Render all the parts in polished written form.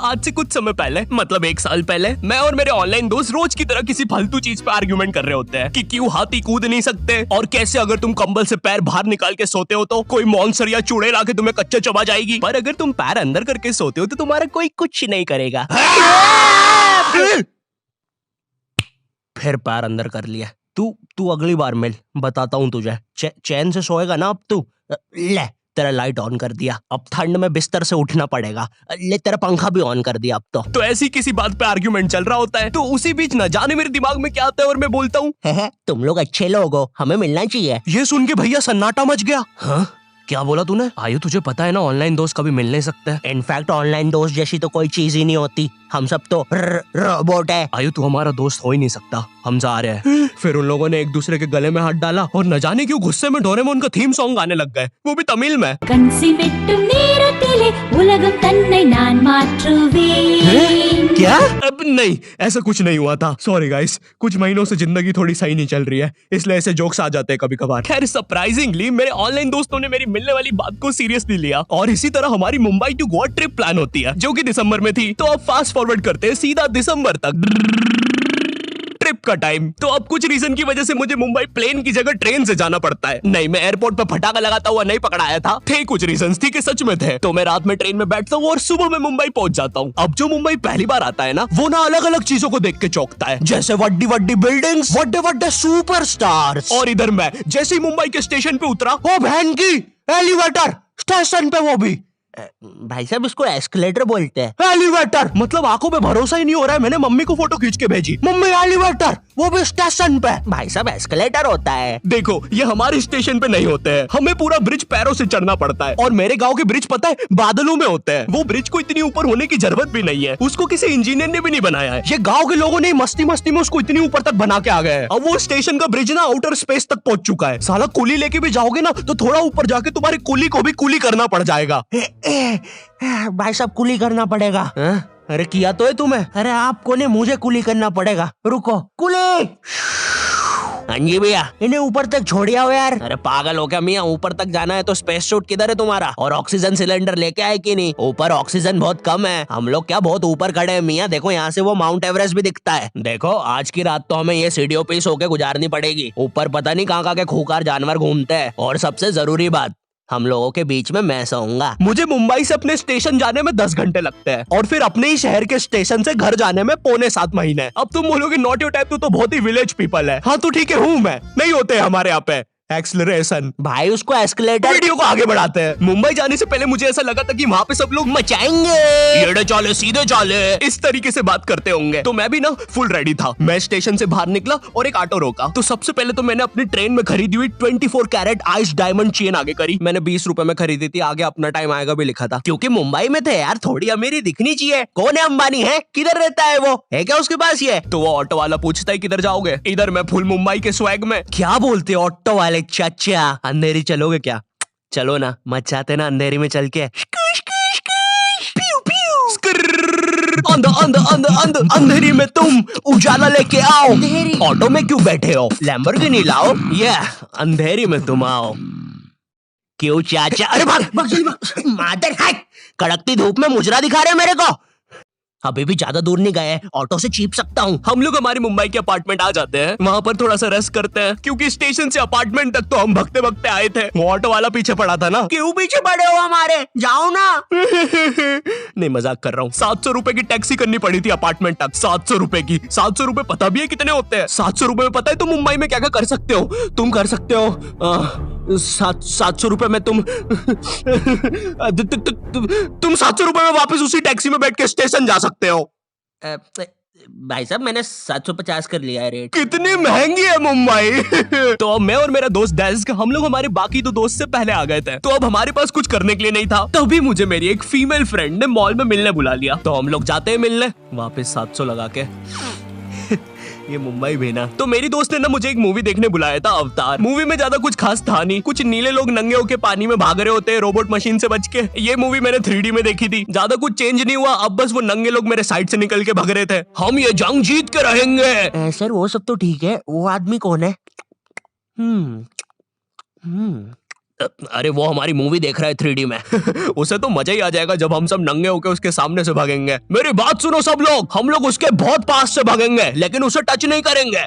आज से कुछ समय पहले, मतलब 1 साल पहले, मैं और मेरे ऑनलाइन दोस्त रोज की तरह किसी फालतू चीज पे आर्ग्यूमेंट कर रहे होते हैं कि क्यों हाथी कूद नहीं सकते, और कैसे अगर तुम कंबल से पैर बाहर निकाल के सोते हो तो कोई मॉन्स्टर या चूड़ैल आके तुम्हें कच्चा चबा जाएगी, पर अगर तुम पैर अंदर करके सोते हो तो तुम्हारा कोई कुछ नहीं करेगा। फिर पैर अंदर कर लिया। तू अगली बार मिल, बताता हूँ तुझे। चैन से सोएगा ना अब तू। ले तेरा लाइट ऑन कर दिया, अब ठंड में बिस्तर से उठना पड़ेगा। ले तेरा पंखा भी ऑन कर दिया अब तो ऐसी किसी बात पे आर्ग्यूमेंट चल रहा होता है, तो उसी बीच न जाने मेरे दिमाग में क्या आता है और मैं बोलता हूँ, तुम लोग अच्छे लोग हो, हमें मिलना चाहिए। ये सुन के भैया सन्नाटा मच गया। हाँ क्या बोला तूने? आयु तुझे पता है ना ऑनलाइन दोस्त कभी मिल नहीं सकते। इनफैक्ट ऑनलाइन दोस्त जैसी तो कोई चीज ही नहीं होती, हम सब तो रोबोट है। आयु तू हमारा दोस्त हो ही नहीं सकता, हम जा रहे हैं। फिर उन लोगों ने एक दूसरे के गले में हाथ डाला और न जाने क्यों गुस्से में डोरेमोन का थीम सॉन्ग गाने लग गए, वो भी तमिल में। क्या? अब नहीं, ऐसा कुछ नहीं हुआ था। सॉरी गाइस, कुछ महीनों से जिंदगी थोड़ी सही नहीं चल रही है, इसलिए ऐसे जोक्स आ जाते हैं कभी कभार। खैर सरप्राइजिंगली मेरे ऑनलाइन दोस्तों ने मेरी मिलने वाली बात को सीरियसली लिया और इसी तरह हमारी Mumbai to Goa trip plan होती है, जो कि दिसंबर में थी। तो अब फास्ट फॉरवर्ड करते हैं सीधा दिसंबर तक ट्रिप का टाइम। तो अब कुछ रीजन की वजह से मुझे मुंबई प्लेन की जगह ट्रेन से जाना पड़ता है। नहीं, मैं एयरपोर्ट पे फटाका लगाता हुआ नहीं पकड़ाया था, थे कुछ रीजंस थी कि सच में थे। तो मैं रात में ट्रेन में बैठता हूँ और सुबह में मुंबई पहुंच जाता हूँ। अब जो मुंबई पहली बार आता है ना, वो ना अलग अलग चीजों को देख के चौंकता है, जैसे वड्डी वड्डी बिल्डिंग्स, वड्डे वड्डे सुपरस्टार्स। और इधर मैं जैसे ही मुंबई के स्टेशन पे उतरा, ओ बहन की एलिवेटर स्टेशन पे, वो भी भाई साहब इसको एस्केलेटर बोलते हैं। एलिवेटर मतलब आंखों पे भरोसा ही नहीं हो रहा है। मैंने मम्मी को फोटो खींच के भेजी, मम्मी एलिवेटर, वो भी स्टेशन पे। भाई साहब एस्केलेटर होता है। देखो ये हमारे स्टेशन पे नहीं होते हैं, हमें पूरा ब्रिज पैरों से चढ़ना पड़ता है। और मेरे गांव के ब्रिज पता है बादलों में होते हैं। वो ब्रिज को इतनी ऊपर होने की जरूरत भी नहीं है, उसको किसी इंजीनियर ने भी नहीं बनाया है। ये गाँव के लोगों ने मस्ती मस्ती में उसको इतनी ऊपर तक बना के आ गए हैं। अब वो स्टेशन का ब्रिज ना आउटर स्पेस तक पहुंच चुका है। साला कुली लेके भी जाओगे ना तो थोड़ा ऊपर जाके तुम्हारी कुली को भी कुली करना पड़ जाएगा। भाई साहब कुली करना पड़ेगा। अरे किया तो है तुम्हें। अरे आपको ने मुझे कुली करना पड़ेगा। रुको, कुली। हाँ जी भैया, इन्हें ऊपर तक छोड़िया हो यार। अरे पागल हो क्या मियाँ, ऊपर तक जाना है तो स्पेस सूट किधर है तुम्हारा? और ऑक्सीजन सिलेंडर लेके आए कि नहीं? ऊपर ऑक्सीजन बहुत कम है, हम लोग क्या बहुत ऊपर खड़े हैं मियाँ। देखो यहाँ से वो माउंट एवरेस्ट भी दिखता है। देखो आज की रात तो हमें ये सीढ़ियों पे सो के गुजारनी पड़ेगी। ऊपर पता नहीं कहाँ के खूंखार जानवर घूमते हैं। और सबसे जरूरी बात, हम लोगों के बीच में मैं सोऊंगा। मुझे मुंबई से अपने स्टेशन जाने में 10 घंटे लगते हैं और फिर अपने ही शहर के स्टेशन से घर जाने में 6.25 महीने। अब तुम बोलोगे नॉट योर टाइप, तो बहुत ही विलेज पीपल है। हाँ तो ठीक है, हूँ मैं, नहीं होते हमारे यहाँ पे एक्सलरेशन। भाई उसको एस्केलेटर। वीडियो को आगे बढ़ाते हैं। मुंबई जाने से पहले मुझे ऐसा लगा था कि वहाँ पे सब लोग मचाएंगे, येड़े चाले सीधे चाले, इस तरीके से बात करते होंगे। तो मैं भी ना फुल रेडी था। मैं स्टेशन से बाहर निकला और एक ऑटो रोका। तो सबसे पहले तो मैंने अपनी ट्रेन में खरीदी हुई 24 कैरेट आइस डायमंड चेन आगे करी। मैंने 20 रुपए में खरीदी थी, आगे अपना टाइम आएगा भी लिखा था, क्योंकि मुंबई में थे यार, थोड़ी अमीरी दिखनी चाहिए। कौन है अंबानी? है किधर रहता है वो? है क्या उसके पास ये? तो वो ऑटो वाला पूछता है किधर जाओगे? इधर मैं फुल मुंबई के स्वैग में। क्या बोलते ऑटो वाले? चाचा अंधेरी चलोगे क्या? चलो ना, मचाते ना अंधेरी में चल के। अंधेरी में तुम उजाला लेके आओ। ऑटो में क्यों बैठे हो? लैम्बोर्गिनी लाओ। ये अंधेरी में तुम आओ। क्यों चाचा? अरे भाग मादर है, कड़कती धूप में मुजरा दिखा रहे मेरे को। अभी भी ज्यादा दूर नहीं गए, ऑटो से चीप सकता हूँ। हम लोग हमारी मुंबई के अपार्टमेंट आ जाते हैं, वहाँ पर थोड़ा सा रेस्ट करते हैं, क्योंकि स्टेशन से अपार्टमेंट तक तो हम भगते भगते आए थे। वो ऑटो वाला पीछे पड़ा था ना। क्यों पीछे पड़े हो हमारे? जाओ ना। नहीं मजाक कर रहा हूँ। 700 रुपए की टैक्सी करनी पड़ी थी अपार्टमेंट तक। 700 रुपए की। 700 रुपए पता भी है कितने होते हैं? 700 रुपए में पता है तुम मुंबई में क्या क्या कर सकते हो? तुम कर सकते हो 700 रुपए में तुम 700 रुपए में वापस उसी टैक्सी में बैठ के स्टेशन जा सकते हो। भाई साहब मैंने 750 कर लिया है रेट। कितनी महंगी है मुंबई। तो अब मैं और मेरा दोस्त डेस्क, हम लोग हमारे बाकी दो दोस्त से पहले आ गए थे। तो अब हमारे पास कुछ करने के लिए नहीं था, तभी मुझे मेरी एक फीमेल फ्रेंड ने मॉल में मिलने बुला लिया। तो हम लोग जाते हैं मिलने, वापस 700 लगा के। ये मुंबई भी ना। तो मेरी दोस्त ने ना मुझे एक मूवी देखने बुलाया था, अवतार। मूवी में ज्यादा कुछ खास था नहीं, कुछ नीले लोग नंगे होके पानी में भाग रहे होते हैं रोबोट मशीन से बच के। ये मूवी मैंने 3D में देखी थी, ज्यादा कुछ चेंज नहीं हुआ। अब बस वो नंगे लोग मेरे साइड से निकल के भाग रहे थे। हम ये जंग जीत के रहेंगे। सर वो सब तो ठीक है, वो आदमी कौन है? अरे वो हमारी मूवी देख रहा है 3D में। उसे तो मजा ही आ जाएगा जब हम सब नंगे होके उसके सामने से भागेंगे। मेरी बात सुनो सब लोग, हम लोग उसके बहुत पास से भागेंगे लेकिन उसे टच नहीं करेंगे।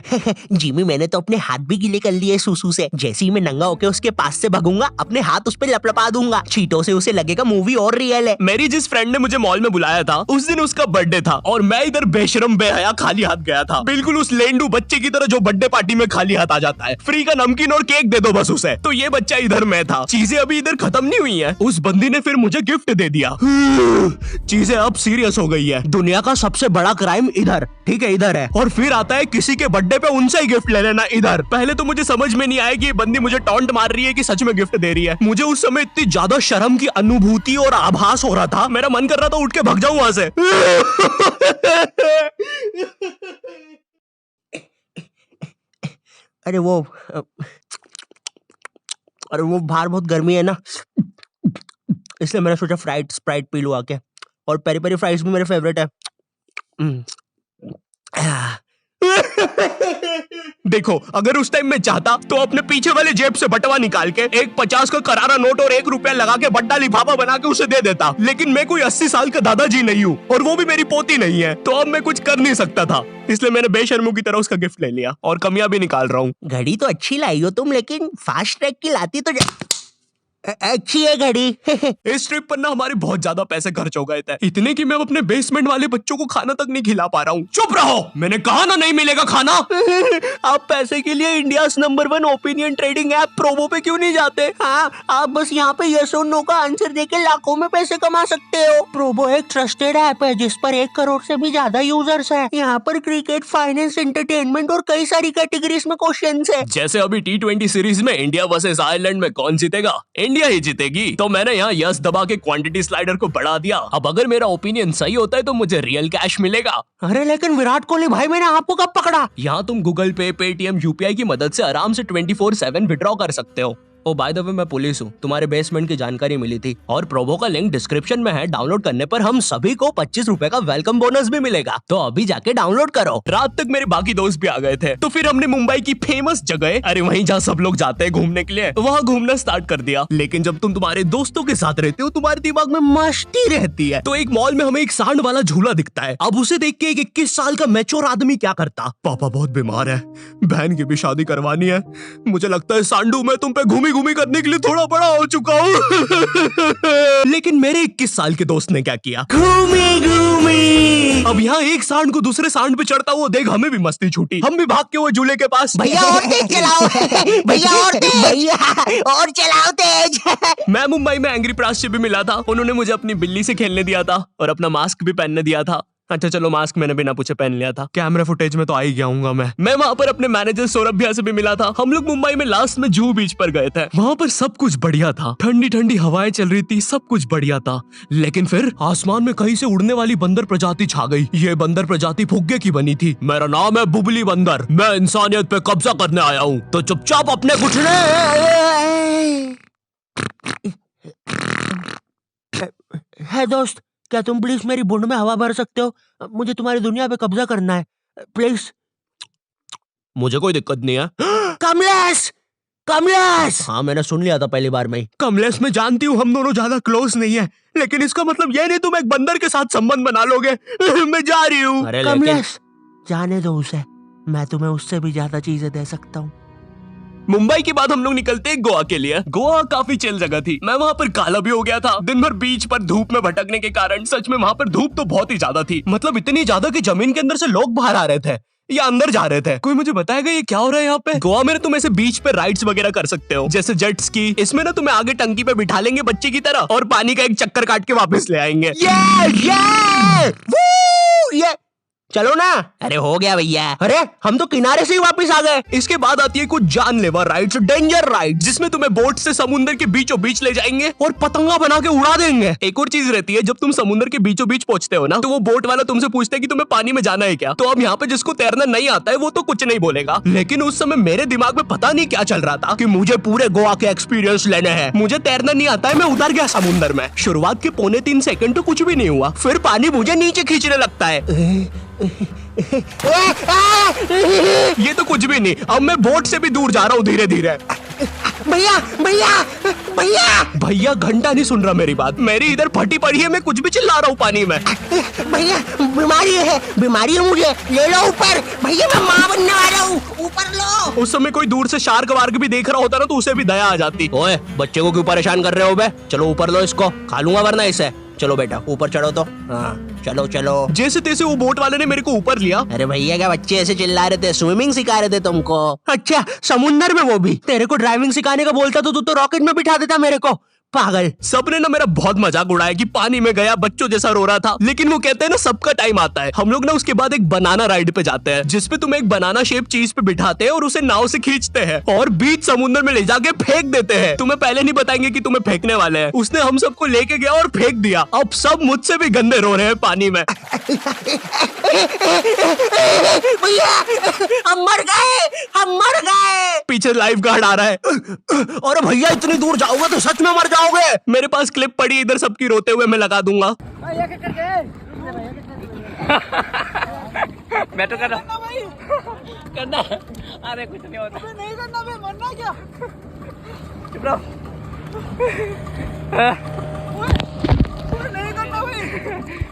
जिमी मैंने तो अपने हाथ भी गीले कर लिए सुसु से। जैसे ही मैं नंगा होके उसके पास से भागूंगा अपने हाथ उस पे लपलपा दूंगा। चीटों से उसे लगेगा मूवी और रियल है। मेरी जिस फ्रेंड ने मुझे मॉल में बुलाया था उस दिन उसका बर्थडे था और मैं इधर बेशरम बेहया खाली हाथ गया था, बिल्कुल उस लेंडू बच्चे की तरह जो बर्थडे पार्टी में खाली हाथ आ जाता है। फ्री का नमकीन और केक दे दो बस उसे। तो ये बच्चा इधर मैं था। चीजें अभी इधर खत्म नहीं हुई है, उस बंदी ने फिर मुझे गिफ्ट दे दिया। चीजें अब सीरियस हो गई है। दुनिया का सबसे बड़ा क्राइम इधर, ठीक है इधर है, और फिर आता है किसी के बर्थडे पे उनसे ही गिफ्ट ले लेना इधर। पहले तो मुझे समझ में नहीं आया कि ये बंदी मुझे टॉन्ट मार रही है कि सच में गिफ्ट दे रही है। मुझे उस समय इतनी ज्यादा शर्म की अनुभूति और आभास हो रहा था, मेरा मन कर रहा था उठ के भाग जाऊं वहां से। अरे वो बाहर बहुत गर्मी है ना, इसलिए मैंने सोचा स्प्राइट पी लूं आके। और पेरी पेरी फ्राइज भी मेरे फेवरेट है। देखो अगर उस टाइम मैं चाहता तो अपने पीछे वाले जेब से बटवा निकाल के एक 50 का करारा नोट और 1 रुपया लगा के बड्डा लिफाफा बना के उसे दे देता, लेकिन मैं कोई 80 साल का दादाजी नहीं हूँ और वो भी मेरी पोती नहीं है, तो अब मैं कुछ कर नहीं सकता था। इसलिए मैंने बेशर्मों की तरह उसका गिफ्ट ले लिया और कमियां भी निकाल रहा हूँ। घड़ी तो अच्छी लाई हो तुम, लेकिन फास्ट ट्रैक की लाती तो अच्छी है घड़ी। इस ट्रिप पर ना हमारे बहुत ज्यादा पैसे खर्च हो गए थे, इतने कि मैं अपने बेसमेंट वाले बच्चों को खाना तक नहीं खिला पा रहा हूँ। चुप रहो, मैंने कहा ना नहीं मिलेगा खाना। आप पैसे के लिए India number 1 opinion trading app Probo पे क्यों नहीं जाते? हाँ, आप बस यहाँ पे यस और नो का आंसर देके लाखों में पैसे कमा सकते हो। प्रोबो एक ट्रस्टेड ऐप है जिस पर 1 करोड़ से भी ज्यादा यूजर्स हैं। यहाँ पर क्रिकेट, फाइनेंस, एंटरटेनमेंट और कई सारी कैटेगरीज में क्वेश्चंस है। जैसे अभी T20 सीरीज में इंडिया वर्सेस आयरलैंड में कौन जीतेगा? इंडिया ही जीतेगी। तो मैंने यहाँ यस दबा के क्वांटिटी स्लाइडर को बढ़ा दिया। अब अगर मेरा ओपिनियन सही होता है तो मुझे रियल कैश मिलेगा। अरे लेकिन विराट कोहली भाई, मैंने आपको कब पकड़ा? यहाँ तुम गूगल पे, पेटीएम, यूपीआई की मदद से आराम से 24/7 विड्रॉ कर सकते हो। ओ बाय द वे मैं पुलिस हूँ, तुम्हारे बेसमेंट की जानकारी मिली थी और प्रोबो का लिंक डिस्क्रिप्शन में है। डाउनलोड करने पर हम सभी को 25 रुपए का वेलकम बोनस भी मिलेगा, तो अभी जाके डाउनलोड करो। रात तक मेरे बाकी दोस्त भी आ गए थे, तो फिर हमने मुंबई की फेमस जगह, अरे वहीं जहाँ सब लोग जाते हैं घूमने के लिए, वहाँ घूमना स्टार्ट कर दिया। लेकिन जब तुम तुम्हारे दोस्तों के साथ रहते हो तुम्हारे दिमाग में मस्ती रहती है। तो एक मॉल में हमें एक सांड वाला झूला दिखता है। अब उसे देख के एक 21 साल का मैच्योर आदमी क्या करता? पापा बहुत बीमार है, बहन की भी शादी करवानी है, मुझे लगता है सांडू मैं तुम पे घूमी घूमी करने के लिए थोड़ा बड़ा हो चुका हूँ। लेकिन मेरे 21 साल के दोस्त ने क्या किया? घूमी घूमी। अब यहाँ एक सांड को दूसरे सांड पे चढ़ता हुआ देख हमें भी मस्ती छूटी। हम भी भाग के वो झूले के पास, भैया और तेज चलाओ, भैया और तेज, भैया और चलाओ तेज। मैं मुंबई में एंग्री प्रास से भी मिला था, उन्होंने मुझे अपनी बिल्ली से खेलने दिया था और अपना मास्क भी पहनने दिया था। अच्छा चलो मास्क मैंने बिना पूछे पहन लिया था, कैमरा फुटेज में तो आ ही गया हूँ मैं वहाँ पर अपने मैनेजर सौरभ भैया से भी मिला था। हम लोग मुंबई में लास्ट में जुहू बीच पर गए थे। वहाँ पर सब कुछ बढ़िया था, ठंडी ठंडी हवाएं चल रही थी, सब कुछ बढ़िया था। लेकिन फिर आसमान में कहीं से उड़ने वाली बंदर प्रजाति छा गई। ये बंदर प्रजाति फुग्गे की बनी थी। मेरा नाम है बुबली बंदर, मैं इंसानियत पे कब्जा करने आया हूँ, तो चुपचाप अपने घुटने। है दोस्त, क्या तुम प्लीज मेरी बुंड में हवा भर सकते हो? मुझे तुम्हारी दुनिया पे कब्जा करना है, प्लीज। मुझे कोई दिक्कत नहीं है। कमलेश, कमलेश। हाँ मैंने सुन लिया था पहली बार में ही। कमलेश मैं जानती हूँ हम दोनों ज्यादा क्लोज नहीं है, लेकिन इसका मतलब ये नहीं तुम एक बंदर के साथ संबंध बना लोगे। मैं जा रही हूँ। कमलेश जाने दो उसे, मैं तुम्हें उससे भी ज्यादा चीजें दे सकता हूँ। मुंबई के बाद हम लोग निकलते हैं गोवा के लिए। गोवा काफी चिल जगह थी, मैं वहाँ पर काला भी हो गया था। दिन भर बीच पर धूप में भटकने के कारण सच में वहाँ पर धूप तो बहुत ही ज्यादा थी, मतलब इतनी ज्यादा कि जमीन के अंदर से लोग बाहर आ रहे थे या अंदर जा रहे थे। कोई मुझे बताएगा ये क्या हो रहा है यहाँ पे? गोवा में तुम ऐसे बीच पे राइड्स वगैरह कर सकते हो, जैसे जेट स्की। इसमें ना तुम्हें आगे टंकी पे बिठा लेंगे बच्चे की तरह और पानी का एक चक्कर काट के वापस ले आएंगे। ये चलो ना। अरे हो गया भैया, अरे हम तो किनारे से ही वापस आ गए। इसके बाद आती है कुछ जानलेवा राइड्स, डेंजर राइड, जिसमें तुम्हें बोट से समुद्र के बीचों बीच ले जाएंगे और पतंगा बना के उड़ा देंगे। एक और चीज रहती है, जब तुम समुद्र के बीचों बीच पहुंचते हो ना, तो वो बोट वाला तुमसे पूछता है कि तुम्हें पानी में जाना है क्या। तो अब यहाँ पे जिसको तैरना नहीं आता है वो तो कुछ नहीं बोलेगा, लेकिन उस समय मेरे दिमाग में पता नहीं क्या चल रहा था कि मुझे पूरे गोवा के एक्सपीरियंस लेने हैं। मुझे तैरना नहीं आता है, मैं उतर गया समुद्र में। शुरुआत के 3.25 सेकंड तो कुछ भी नहीं हुआ, फिर पानी मुझे नीचे खींचने लगता है। ये तो कुछ भी नहीं, अब मैं बोट से भी दूर जा रहा हूँ धीरे धीरे। भैया भैया भैया भैया घंटा नहीं सुन रहा मेरी बात, मेरी इधर फटी पड़ी है, मैं कुछ भी चिल्ला रहा हूँ पानी में। भैया बीमारी है मुझे, ले लो ऊपर। भैया मैं माँ बनने वाला हूँ, ऊपर लो। उस समय कोई दूर से शार्क वार्क भी देख रहा होता ना तो उसे भी दया आ जाती। ओए बच्चे को क्यों परेशान कर रहे हो बे? चलो ऊपर लो इसको, खा लूंगा वरना इसे। चलो बेटा ऊपर चढ़ो तो। हाँ चलो चलो। जैसे तैसे वो बोट वाले ने मेरे को ऊपर लिया। अरे भैया क्या बच्चे ऐसे चिल्ला रहे थे? स्विमिंग सिखा रहे थे तुमको? अच्छा समुंदर में वो भी? तेरे को ड्राइविंग सिखाने का बोलता तो तू तो रॉकेट में बिठा देता मेरे को, पागल। सबने ना मेरा बहुत मजाक उड़ाया कि पानी में गया बच्चों जैसा रो रहा था, लेकिन वो कहते हैं ना सबका टाइम आता है। हम लोग ना उसके बाद एक बनाना राइड पे जाते हैं जिसपे तुम्हें एक बनाना शेप चीज पे बिठाते हैं और उसे नाव से खींचते हैं और बीच समुद्र में ले जाके फेंक देते हैं। तुम्हें पहले नहीं बताएंगे कि तुम्हें फेंकने वाले हैं। उसने हम सबको लेके गया और फेंक दिया। अब सब मुझसे भी गंदे रो रहे हैं पानी में। भैया हम मर गए। पीछे लाइफ गार्ड आ रहा है। अरे भैया इतनी दूर जाओगे तो सच में मर जाओगे। मेरे पास क्लिप पड़ी इधर सबकी रोते हुए, मैं लगा दूंगा। मैं तो करना अरे कुछ नहीं होता, नहीं करना भाई, मरना क्या, चुप रहो। नहीं करना भाई।